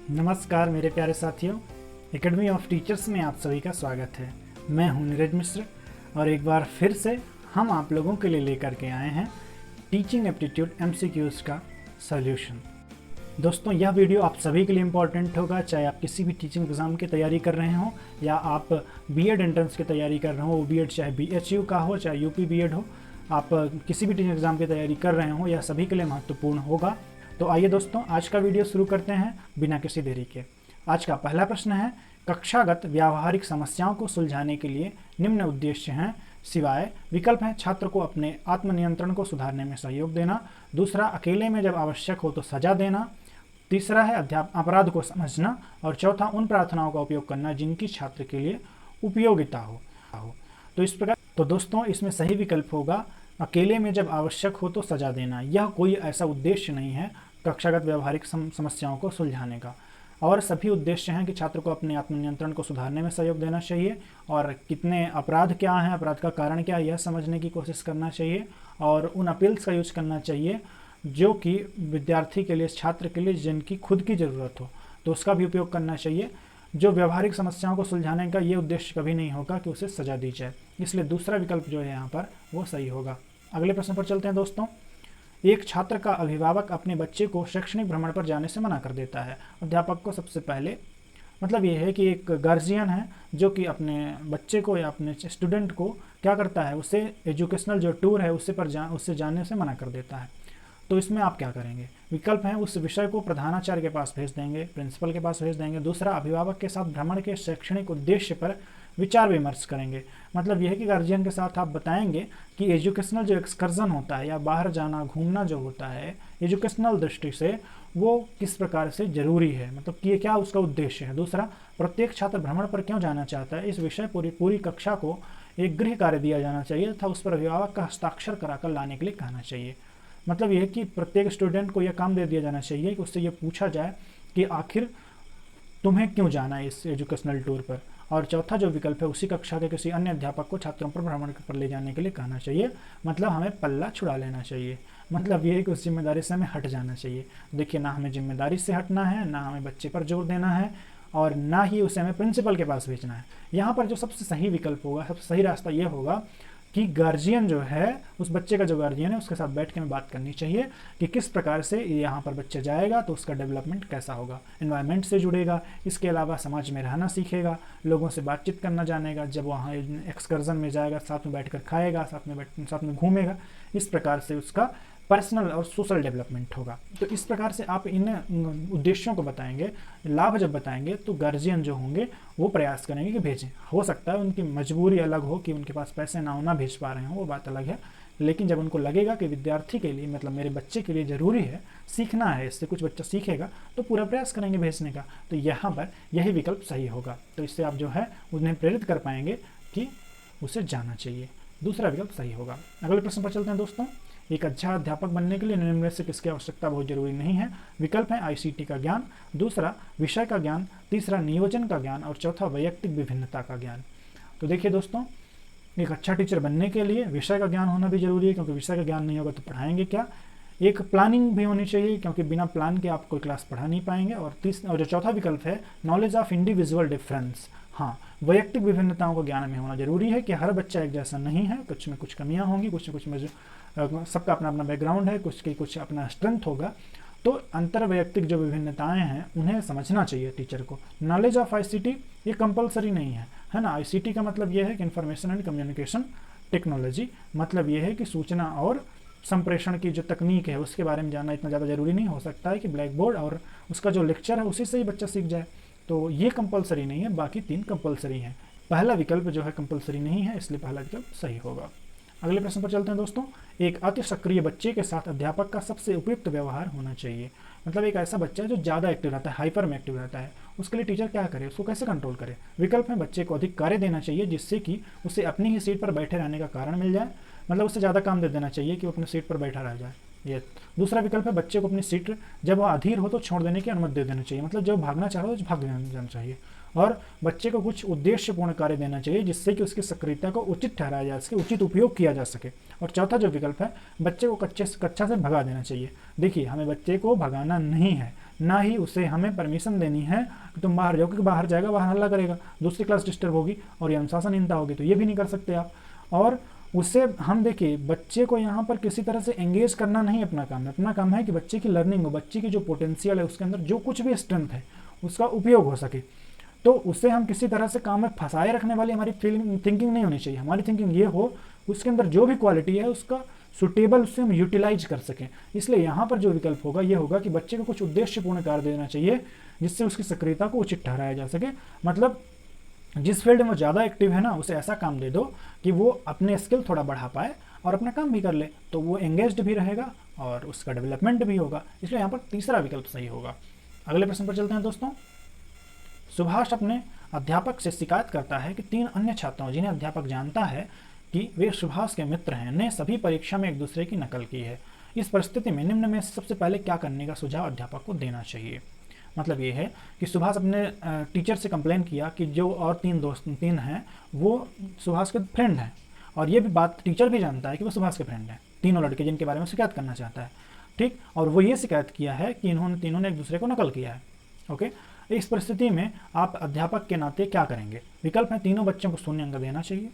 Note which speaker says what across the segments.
Speaker 1: नमस्कार मेरे प्यारे साथियों, एकेडमी ऑफ टीचर्स में आप सभी का स्वागत है। मैं हूं नीरज मिश्र और एक बार फिर से हम आप लोगों के लिए लेकर के आए हैं टीचिंग एप्टीट्यूड एमसीक्यूज का सॉल्यूशन। दोस्तों, यह वीडियो आप सभी के लिए इम्पॉर्टेंट होगा, चाहे आप किसी भी टीचिंग एग्ज़ाम की तैयारी कर रहे हो या आप बीएड एंट्रेंस की तैयारी कर रहे हो। वो बीएड चाहे बीएचयू का हो चाहे यूपी बीएड हो, आप किसी भी टीचिंग एग्ज़ाम की तैयारी कर रहे हो, यह सभी के लिए महत्वपूर्ण होगा। तो आइए दोस्तों, आज का वीडियो शुरू करते हैं बिना किसी देरी के। आज का पहला प्रश्न है, कक्षागत व्यावहारिक समस्याओं को सुलझाने के लिए निम्न उद्देश्य हैं सिवाय। विकल्प हैं, छात्र को अपने आत्मनियंत्रण को सुधारने में सहयोग देना, दूसरा अकेले में जब आवश्यक हो तो सजा देना, तीसरा है अपराध को समझना, और चौथा उन प्रार्थनाओं का उपयोग करना जिनकी छात्र के लिए उपयोगिता हो। तो इस प्रकार दोस्तों, इसमें सही विकल्प होगा अकेले में जब आवश्यक हो तो सजा देना। यह कोई ऐसा उद्देश्य नहीं है कक्षागत व्यवहारिक समस्याओं को सुलझाने का, और सभी उद्देश्य हैं कि छात्र को अपने आत्मनियंत्रण को सुधारने में सहयोग देना चाहिए, और कितने अपराध क्या हैं, अपराध का कारण क्या है, यह समझने की कोशिश करना चाहिए, और उन अपील्स का यूज करना चाहिए जो कि विद्यार्थी के लिए, छात्र के लिए जिनकी खुद की ज़रूरत हो, तो उसका भी उपयोग करना चाहिए। जो व्यवहारिक समस्याओं को सुलझाने का ये उद्देश्य कभी नहीं होगा कि उसे सजा दी जाए, इसलिए दूसरा विकल्प जो है यहाँ पर वो सही होगा। अगले प्रश्न पर चलते हैं दोस्तों। एक छात्र का अभिभावक अपने बच्चे को शैक्षणिक भ्रमण पर जाने से मना कर देता है। अध्यापक को सबसे पहले मतलब ये है कि एक गार्जियन है जो कि अपने बच्चे को या अपने स्टूडेंट को क्या करता है, उसे एजुकेशनल जो टूर है उससे जाने से मना कर देता है। तो इसमें आप क्या करेंगे? विकल्प हैं, उस विषय को प्रधानाचार्य के पास भेज देंगे, प्रिंसिपल के पास भेज देंगे, दूसरा अभिभावक के साथ भ्रमण के शैक्षणिक उद्देश्य पर विचार विमर्श करेंगे। मतलब यह है कि गार्जियन के साथ आप बताएंगे कि एजुकेशनल जो एक्सकर्जन होता है या बाहर जाना घूमना जो होता है एजुकेशनल दृष्टि से वो किस प्रकार से जरूरी है, मतलब कि ये क्या उसका उद्देश्य है। दूसरा, प्रत्येक छात्र भ्रमण पर क्यों जाना चाहता है, इस विषय पूरी कक्षा को एक गृह कार्य दिया जाना चाहिए तथा उस पर अभिभावक का हस्ताक्षर कराकर लाने के लिए कहना चाहिए। मतलब यह है कि प्रत्येक स्टूडेंट को यह काम दे दिया जाना चाहिए कि उससे ये पूछा जाए कि आखिर तुम्हें क्यों जाना है इस एजुकेशनल टूर पर। और चौथा जो विकल्प है, उसी कक्षा के किसी अन्य अध्यापक को छात्रों पर भ्रमण पर ले जाने के लिए कहना चाहिए। मतलब हमें पल्ला छुड़ा लेना चाहिए, मतलब ये है कि उस जिम्मेदारी से हमें हट जाना चाहिए। देखिए, ना हमें जिम्मेदारी से हटना है, ना हमें बच्चे पर जोर देना है, और ना ही उसे हमें प्रिंसिपल के पास भेजना है। यहाँ पर जो सबसे सही विकल्प होगा, सबसे सही रास्ता ये होगा कि गार्जियन जो है, उस बच्चे का जो गार्जियन है उसके साथ बैठ के हमें बात करनी चाहिए कि किस प्रकार से यहाँ पर बच्चा जाएगा तो उसका डेवलपमेंट कैसा होगा, एनवायरनमेंट से जुड़ेगा, इसके अलावा समाज में रहना सीखेगा, लोगों से बातचीत करना जानेगा, जब वहाँ एक्सकर्जन में जाएगा साथ में बैठकर खाएगा, साथ में घूमेगा, इस प्रकार से उसका पर्सनल और सोशल डेवलपमेंट होगा। तो इस प्रकार से आप इन उद्देश्यों को बताएंगे, लाभ जब बताएंगे तो गार्जियन जो होंगे वो प्रयास करेंगे कि भेजें। हो सकता है उनकी मजबूरी अलग हो कि उनके पास पैसे ना हो, ना भेज पा रहे हो, वो बात अलग है, लेकिन जब उनको लगेगा कि विद्यार्थी के लिए, मतलब मेरे बच्चे के लिए ज़रूरी है, सीखना है, इससे कुछ बच्चा सीखेगा, तो पूरा प्रयास करेंगे भेजने का। तो यहाँ पर यही विकल्प सही होगा। तो इससे आप जो है उन्हें प्रेरित कर पाएंगे कि उसे जाना चाहिए। दूसरा विकल्प सही होगा। अगले प्रश्न पर चलते हैं दोस्तों। एक अच्छा अध्यापक बनने के लिए निम्न में से किसकी आवश्यकता बहुत जरूरी नहीं है? विकल्प है, आईसीटी का ज्ञान, दूसरा विषय का ज्ञान, तीसरा नियोजन का ज्ञान, और चौथा वैयक्तिक विभिन्नता का ज्ञान। तो देखिए दोस्तों, एक अच्छा टीचर बनने के लिए विषय का ज्ञान होना भी जरूरी है, क्योंकि विषय का ज्ञान नहीं होगा तो पढ़ाएंगे क्या। एक प्लानिंग भी होनी चाहिए, क्योंकि बिना प्लान के आप कोई क्लास पढ़ा नहीं पाएंगे। और जो चौथा विकल्प है, नॉलेज ऑफ इंडिविजुअल डिफरेंस। हाँ, वैयक्तिक विभिन्नताओं को ज्ञान में होना जरूरी है कि हर बच्चा एक जैसा नहीं है, कुछ में कुछ कमियां होंगी, कुछ में कुछ सबका अपना अपना बैकग्राउंड है, कुछ की कुछ अपना स्ट्रेंथ होगा। तो अंतर वैयक्तिक जो विभिन्नताएं हैं उन्हें समझना चाहिए टीचर को। नॉलेज ऑफ आईसीटी ये कंपलसरी नहीं है ना। आईसीटी का मतलब ये है कि इंफॉर्मेशन एंड कम्युनिकेशन टेक्नोलॉजी, मतलब ये है कि सूचना और संप्रेषण की जो तकनीक है उसके बारे में जानना इतना ज़्यादा जरूरी नहीं। हो सकता है कि ब्लैक बोर्ड और उसका जो लेक्चर है उसी से ही बच्चा सीख जाए, तो ये कंपलसरी नहीं है, बाकी तीन कंपलसरी हैं। पहला विकल्प जो है कंपलसरी नहीं है, इसलिए पहला विकल्प सही होगा। अगले प्रश्न पर चलते हैं दोस्तों। एक अति सक्रिय बच्चे के साथ अध्यापक का सबसे उपयुक्त व्यवहार होना चाहिए। मतलब एक ऐसा बच्चा है जो ज़्यादा एक्टिव रहता है, हाइपर में एक्टिव रहता है, उसके लिए टीचर क्या करे, उसको कैसे कंट्रोल करे। विकल्प में, बच्चे को अधिक कार्य देना चाहिए जिससे कि उसे अपनी ही सीट पर बैठे रहने का कारण मिल जाए, मतलब उसे ज़्यादा काम दे देना चाहिए कि वो अपनी सीट पर बैठा रह जाए। ये दूसरा विकल्प है, बच्चे को अपनी सीट जब वह अधीर हो तो छोड़ देने की अनुमति दे देना चाहिए, मतलब जब भागना चाहे तो भाग जाना चाहिए। और बच्चे को कुछ उद्देश्यपूर्ण कार्य देना चाहिए जिससे कि उसकी सक्रियता को उचित ठहराया जा सके, उचित उपयोग किया जा सके। और चौथा जो विकल्प है, बच्चे को कक्षा से भगा देना चाहिए। देखिए, हमें बच्चे को भगाना नहीं है, ना ही उसे हमें परमिशन देनी है कि तुम बाहर जाओ, क्योंकि बाहर जाएगा, बाहर हल्ला करेगा, दूसरी क्लास डिस्टर्ब होगी और ये अनुशासनहीनता होगी, तो ये भी नहीं कर सकते आप। और उससे हम देखिए बच्चे को यहाँ पर किसी तरह से एंगेज करना नहीं अपना काम है, अपना काम है कि बच्चे की लर्निंग हो, बच्चे की जो पोटेंशियल है उसके अंदर जो कुछ भी स्ट्रेंथ है उसका उपयोग हो सके। तो उससे हम किसी तरह से काम में फंसाए रखने वाली हमारी थिंकिंग नहीं होनी चाहिए। हमारी थिंकिंग ये हो उसके अंदर जो भी क्वालिटी है उसका सुटेबल उससे हम यूटिलाइज कर सकें। इसलिए यहाँ पर जो विकल्प होगा ये होगा कि बच्चे को कुछ उद्देश्यपूर्ण कार्य देना चाहिए जिससे उसकी सक्रियता को उचित ठहराया जा सके। मतलब जिस फील्ड में वो ज़्यादा एक्टिव है ना, उसे ऐसा काम दे दो कि वो अपने स्किल थोड़ा बढ़ा पाए और अपना काम भी कर ले, तो वो एंगेज्ड भी रहेगा और उसका डेवलपमेंट भी होगा। इसलिए यहाँ पर तीसरा विकल्प सही होगा। अगले प्रश्न पर चलते हैं दोस्तों। सुभाष अपने अध्यापक से शिकायत करता है कि 3 अन्य छात्रों, जिन्हें अध्यापक जानता है कि वे सुभाष के मित्र हैं, ने सभी परीक्षा में एक दूसरे की नकल की है। इस परिस्थिति में निम्न में सबसे पहले क्या करने का सुझाव अध्यापक को देना चाहिए। मतलब ये है कि सुभाष अपने टीचर से कंप्लेन किया कि जो और 3 हैं वो सुभाष के फ्रेंड हैं, और ये भी बात टीचर भी जानता है कि वो सुभाष के फ्रेंड हैं, तीनों लड़के जिनके बारे में शिकायत करना चाहता है। ठीक, और वो ये शिकायत किया है कि इन्होंने तीनों ने एक दूसरे को नकल किया है। ओके, इस परिस्थिति में आप अध्यापक के नाते क्या करेंगे। विकल्प है, तीनों बच्चों को 0 अंक देना चाहिए।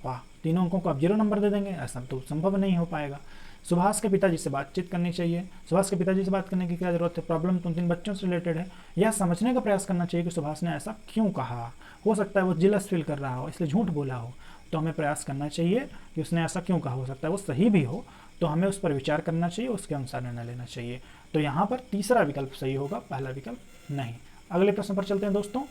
Speaker 1: वाह, तीनों अंकों को आप 0 नंबर दे देंगे, ऐसा तो संभव नहीं हो पाएगा। सुभाष के पिताजी से बातचीत करनी चाहिए। सुभाष के पिताजी से बात करने की क्या जरूरत है, प्रॉब्लम तो 3 बच्चों से रिलेटेड है। यह समझने का प्रयास करना चाहिए कि सुभाष ने ऐसा क्यों कहा। हो सकता है वो जिलस फील कर रहा हो, इसलिए झूठ बोला हो, तो हमें प्रयास करना चाहिए कि उसने ऐसा क्यों कहा। हो सकता है वो सही भी हो, तो हमें उस पर विचार करना चाहिए, उसके अनुसार निर्णय लेना चाहिए। तो यहाँ पर तीसरा विकल्प सही होगा, पहला विकल्प नहीं। अगले प्रश्न पर चलते हैं दोस्तों।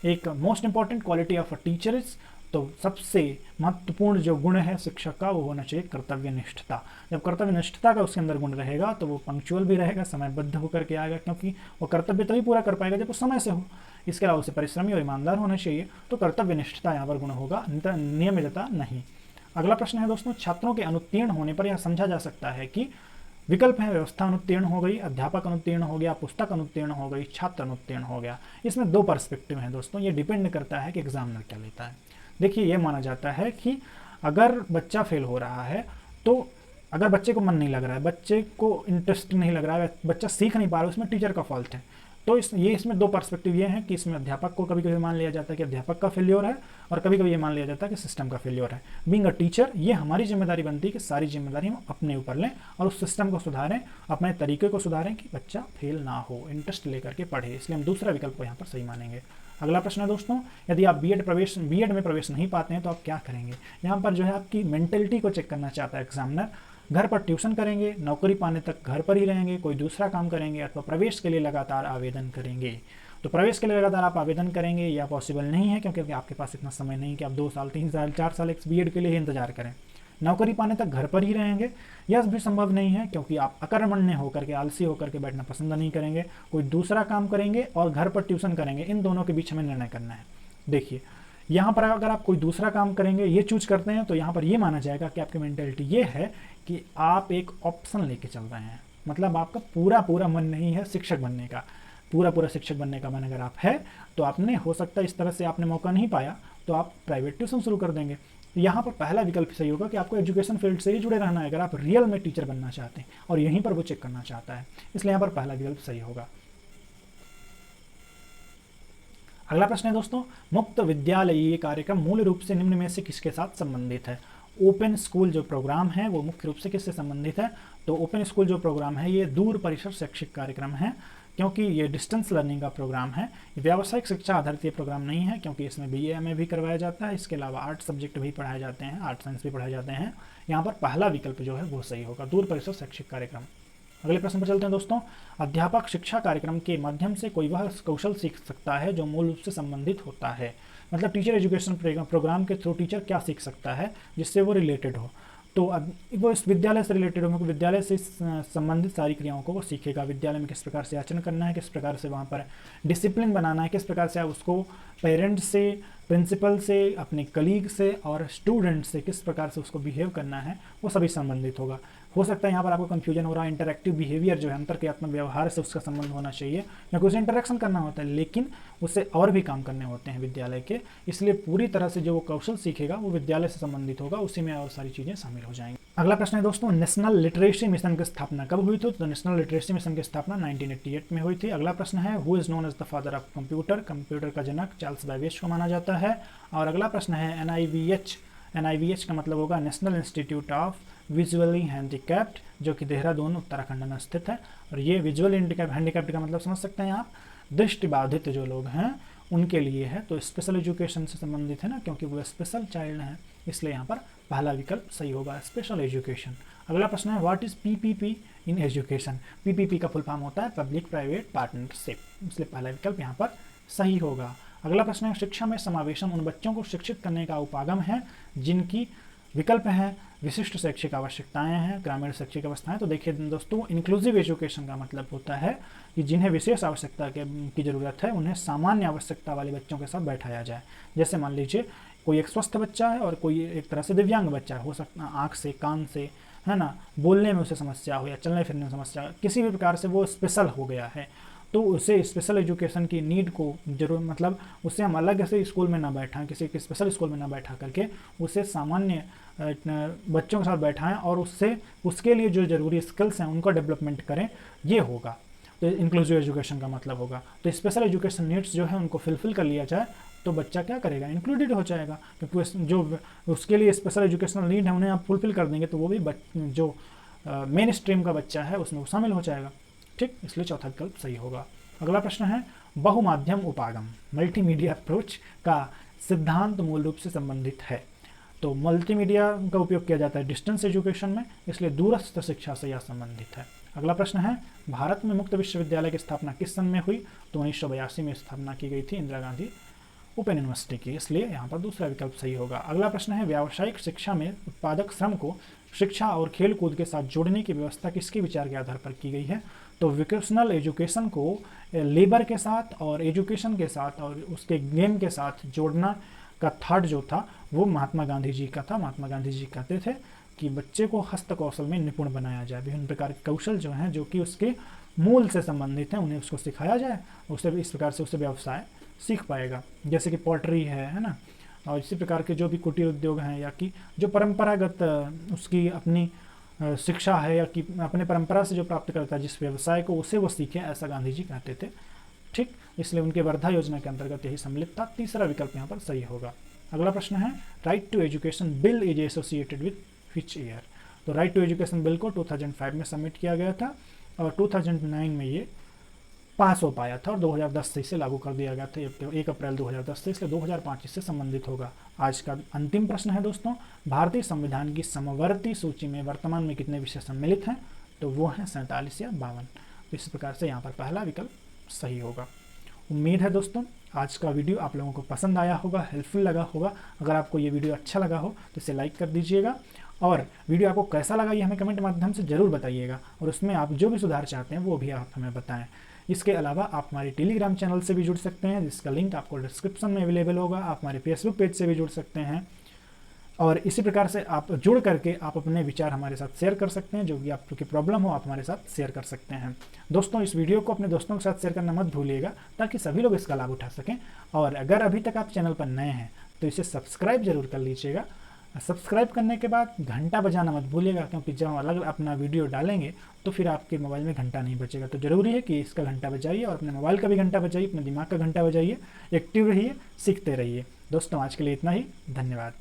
Speaker 1: एक most important quality of a teacher is, तो सबसे महत्वपूर्ण जो गुण है शिक्षक का वो होना चाहिए कर्तव्यनिष्ठता। जब कर्तव्यनिष्ठता का उसके अंदर गुण रहेगा तो वो पंक्चुअल भी रहेगा, समयबद्ध होकर के आएगा, क्योंकि वो कर्तव्य तभी पूरा कर पाएगा जब वो समय से हो। इसके अलावा उसे परिश्रमी और ईमानदार होना चाहिए। तो कर्तव्यनिष्ठता यहाँ पर गुण होगा, नियमितता नहीं। अगला प्रश्न है दोस्तों, छात्रों के अनुत्तीर्ण होने पर यह समझा जा सकता है कि विकल्प है, व्यवस्था अनुत्तीर्ण हो गई, अध्यापक अनुत्तीर्ण हो गया, पुस्तक अनुत्तीर्ण हो गई, छात्र अनुत्तीर्ण हो गया। इसमें 2 पर्सपेक्टिव हैं दोस्तों, ये डिपेंड करता है कि एग्जामिनर क्या लेता है। देखिए, ये माना जाता है कि अगर बच्चा फेल हो रहा है, तो अगर बच्चे को मन नहीं लग रहा है, बच्चे को इंटरेस्ट नहीं लग रहा है, बच्चा सीख नहीं पा रहा है, उसमें टीचर का फॉल्ट है। तो इसमें 2 पर्सपेक्टिव ये हैं कि इसमें अध्यापक को कभी कभी मान लिया जाता है कि अध्यापक का फेल्योर है, और कभी कभी ये मान लिया जाता है कि सिस्टम का फेल्योर है। बीइंग अ टीचर, ये हमारी जिम्मेदारी बनती है कि सारी जिम्मेदारी हम अपने ऊपर लें और उस सिस्टम को सुधारें, अपने तरीके को सुधारें कि बच्चा फेल ना हो, इंटरेस्ट लेकर के पढ़े। इसलिए हम दूसरा विकल्प को यहाँ पर सही मानेंगे। अगला प्रश्न है दोस्तों, यदि आप बीएड में प्रवेश नहीं पाते हैं तो आप क्या करेंगे। यहाँ पर जो है आपकी मेंटेलिटी को चेक करना चाहता है एग्जामिनर। घर पर ट्यूशन करेंगे, नौकरी पाने तक घर पर ही रहेंगे, कोई दूसरा काम करेंगे, अथवा प्रवेश के लिए लगातार आवेदन करेंगे। तो प्रवेश के लिए लगातार आप आवेदन करेंगे या पॉसिबल नहीं है, क्योंकि आपके पास इतना समय नहीं कि आप 2 साल 3 साल 4 साल एक बीएड के लिए ही इंतजार करें। नौकरी पाने तक घर पर ही रहेंगे, यह भी संभव नहीं है, क्योंकि आप अकर्मण्य होकर के, आलसी होकर के बैठना पसंद नहीं करेंगे। कोई दूसरा काम करेंगे और घर पर ट्यूशन करेंगे, इन दोनों के बीच हमें निर्णय करना है। देखिए, यहाँ पर अगर आप कोई दूसरा काम करेंगे, ये चूज करते हैं, तो यहाँ पर ये माना जाएगा कि आपकी मेंटेलिटी ये है कि आप एक ऑप्शन लेके चल रहे हैं। मतलब आपका पूरा मन नहीं है शिक्षक बनने का, पूरा शिक्षक बनने का मन अगर आप है तो आपने, हो सकता है इस तरह से आपने मौका नहीं पाया तो आप प्राइवेट ट्यूशन शुरू कर देंगे। यहाँ पर पहला विकल्प सही होगा कि आपको एजुकेशन फील्ड से ही जुड़े रहना है अगर आप रियल में टीचर बनना चाहते हैं और यहीं पर वो चेक करना चाहता है, इसलिए यहाँ पर पहला विकल्प सही होगा। अगला प्रश्न है दोस्तों, मुक्त विद्यालयीय कार्यक्रम मूल रूप से निम्न में से किसके साथ संबंधित है। ओपन स्कूल जो प्रोग्राम है वो मुख्य रूप से किससे संबंधित है। तो ओपन स्कूल जो प्रोग्राम है ये दूर परिसर शैक्षिक कार्यक्रम है, क्योंकि ये डिस्टेंस लर्निंग का प्रोग्राम है। व्यावसायिक शिक्षा आधारित ये प्रोग्राम नहीं है, क्योंकि इसमें BA MA भी करवाया जाता है। इसके अलावा आर्ट सब्जेक्ट भी पढ़ाए जाते हैं, आर्ट साइंस भी पढ़ाए जाते हैं। यहाँ पर पहला विकल्प जो है वो सही होगा, दूर परिसर शैक्षिक कार्यक्रम। अगले प्रश्न पर चलते हैं दोस्तों, अध्यापक शिक्षा कार्यक्रम के माध्यम से कोई वह कौशल सीख सकता है जो मूल रूप से संबंधित होता है। मतलब टीचर एजुकेशन प्रोग्राम के थ्रू टीचर क्या सीख सकता है जिससे वो रिलेटेड हो। तो वो इस विद्यालय से रिलेटेड हो, क्योंकि विद्यालय से संबंधित सारी क्रियाओं को वो सीखेगा। विद्यालय में किस प्रकार से आचरण करना है, किस प्रकार से वहाँ पर डिसिप्लिन बनाना है, किस प्रकार से आप उसको पेरेंट्स से, प्रिंसिपल से, अपने कलीग से और स्टूडेंट से किस प्रकार से उसको बिहेव करना है, वो सभी संबंधित होगा। हो सकता है यहाँ पर आपको कन्फ्यूजन हो रहा है, इंटरैक्टिव बिहेवियर जो है अंतरक्रियात्मक व्यवहार से उसका संबंध होना चाहिए, क्योंकि उसे इंटरेक्शन करना होता है, लेकिन उससे और भी काम करने होते हैं विद्यालय के, इसलिए पूरी तरह से जो वो कौशल सीखेगा वो विद्यालय से संबंधित होगा, उसी में और सारी चीज़ें शामिल हो जाएंगी। अगला प्रश्न है दोस्तों, नेशनल लिटरेसी मिशन की स्थापना कब हुई थी? तो नेशनल लिटरेसी मिशन की स्थापना 1988 में हुई थी। अगला प्रश्न है, who is known as the father of computer? Computer का जनक चार्ल्स बैबेज को माना जाता है। और अगला प्रश्न है, NIVH का मतलब होगा national institute of visually handicapped, जो कि देहरादून उत्तराखंड में स्थित है। और ये विजुअल हैंडीकैप्ड का मतलब समझ सकते हैं आप, दृष्टिबाधित जो लोग हैं उनके लिए है, तो स्पेशल एजुकेशन से संबंधित है ना, क्योंकि वो स्पेशल चाइल्ड हैं, इसलिए यहाँ पर पहला विकल्प सही होगा, स्पेशल एजुकेशन। अगला प्रश्न है, what is PPP in education? PPP का फुल फॉर्म होता है पब्लिक प्राइवेट पार्टनरशिप, इसलिए पहला विकल्प यहाँ पर सही होगा। अगला प्रश्न है, शिक्षा में समावेशन उन बच्चों को शिक्षित करने का उपागम है जिनकी विकल्प है विशिष्ट शैक्षिक आवश्यकताएं हैं, ग्रामीण शैक्षिक अवस्थाएं। तो देखिए दोस्तों, इंक्लूसिव एजुकेशन का मतलब होता है कि जिन्हें विशेष आवश्यकता की ज़रूरत है उन्हें सामान्य आवश्यकता वाले बच्चों के साथ बैठाया जाए। जैसे मान लीजिए कोई एक स्वस्थ बच्चा है और कोई एक तरह से दिव्यांग बच्चा हो सकता, आँख से, कान से, है ना, बोलने में उसे समस्या हो या चलने फिरने में समस्या, किसी भी प्रकार से वो स्पेशल हो गया है, तो उसे स्पेशल एजुकेशन की नीड को जरूर, मतलब उसे हम अलग से स्कूल में ना बैठाएं, किसी के स्पेशल स्कूल में ना बैठा करके उसे सामान्य बच्चों के साथ बैठाएं और उससे उसके लिए जो ज़रूरी स्किल्स हैं उनका डेवलपमेंट करें, ये होगा। तो इंक्लूसिव एजुकेशन का मतलब होगा, तो स्पेशल एजुकेशन नीड्स जो है उनको फुलफिल कर लिया जाए तो बच्चा क्या करेगा, इंक्लूडेड हो जाएगा, क्योंकि जो उसके लिए स्पेशल एजुकेशनल नीड है उन्हें आप फुलफिल कर देंगे तो वो भी जो मेन स्ट्रीम का बच्चा है उसमें वो शामिल हो जाएगा। ठीक, इसलिए चौथा विकल्प सही होगा। अगला प्रश्न है, बहुमाध्यम उपागम मल्टीमीडिया अप्रोच का सिद्धांत मूल रूप से संबंधित है। तो मल्टीमीडिया का उपयोग किया जाता है डिस्टेंस एजुकेशन में, इसलिए दूरस्थ शिक्षा से यह संबंधित है। अगला प्रश्न है, भारत में मुक्त विश्वविद्यालय की स्थापना किस सन में हुई? तो 1982 में स्थापना की गई थी इंदिरा गांधी ओपन यूनिवर्सिटी की, इसलिए यहाँ पर दूसरा विकल्प सही होगा। अगला प्रश्न है, व्यावसायिक शिक्षा में उत्पादक श्रम को शिक्षा और खेल कूद के साथ जोड़ने की व्यवस्था किसके विचार के आधार पर की गई है? तो वोकेशनल एजुकेशन को लेबर के साथ और एजुकेशन के साथ और उसके गेम के साथ जोड़ना का थॉट जो था वो महात्मा गांधी जी का था। महात्मा गांधी जी कहते थे कि बच्चे को हस्त कौशल में निपुण बनाया जाए, विभिन्न प्रकार के कौशल जो हैं जो कि उसके मूल से संबंधित हैं उन्हें उसको सिखाया जाए, उससे इस प्रकार से उससे व्यवसाय सीख पाएगा, जैसे कि पॉटरी है ना, और इसी प्रकार के जो भी कुटीर उद्योग हैं या कि जो परंपरागत उसकी अपनी शिक्षा है या कि अपने परंपरा से जो प्राप्त करता है जिस व्यवसाय को, उसे वो सीखे, ऐसा गांधी जी कहते थे। ठीक, इसलिए उनके वर्धा योजना के अंतर्गत यही सम्मिलित था। तीसरा विकल्प यहाँ पर सही होगा। अगला प्रश्न है, right to education bill is associated with which year? तो राइट टू एजुकेशन बिल को 2005 में सबमिट किया गया था और 2009 में ये पास हो पाया था और 2010 से इसे लागू कर दिया गया था, 1 अप्रैल 2010 से, इसलिए 2005 इससे संबंधित होगा। आज का अंतिम प्रश्न है दोस्तों, भारतीय संविधान की समवर्ती सूची में वर्तमान में कितने विषय सम्मिलित हैं? तो वो हैं 47 या 52। तो इस प्रकार से यहाँ पर पहला विकल्प सही होगा। उम्मीद है दोस्तों आज का वीडियो आप लोगों को पसंद आया होगा, हेल्पफुल लगा होगा। अगर आपको ये वीडियो अच्छा लगा हो तो इसे लाइक कर दीजिएगा और वीडियो आपको कैसा लगा ये हमें कमेंट माध्यम से ज़रूर बताइएगा और उसमें आप जो भी सुधार चाहते हैं वो भी आप हमें बताएं। इसके अलावा आप हमारे टेलीग्राम चैनल से भी जुड़ सकते हैं जिसका लिंक आपको डिस्क्रिप्शन में अवेलेबल होगा। आप हमारे फेसबुक पेज से भी जुड़ सकते हैं और इसी प्रकार से आप जुड़ करके आप अपने विचार हमारे साथ शेयर कर सकते हैं, जो भी आपकी प्रॉब्लम हो आप हमारे साथ शेयर कर सकते हैं। दोस्तों इस वीडियो को अपने दोस्तों के साथ शेयर करना मत भूलिएगा ताकि सभी लोग इसका लाभ उठा सकें। और अगर अभी तक आप चैनल पर नए हैं तो इसे सब्सक्राइब जरूर कर लीजिएगा। सब्सक्राइब करने के बाद घंटा बजाना मत भूलिएगा, क्योंकि जब हम अलग अपना वीडियो डालेंगे तो फिर आपके मोबाइल में घंटा नहीं बजेगा। तो ज़रूरी है कि इसका घंटा बजाइए और अपने मोबाइल का भी घंटा बजाइए, अपने दिमाग का घंटा बजाइए, एक्टिव रहिए, सीखते रहिए। दोस्तों आज के लिए इतना ही, धन्यवाद।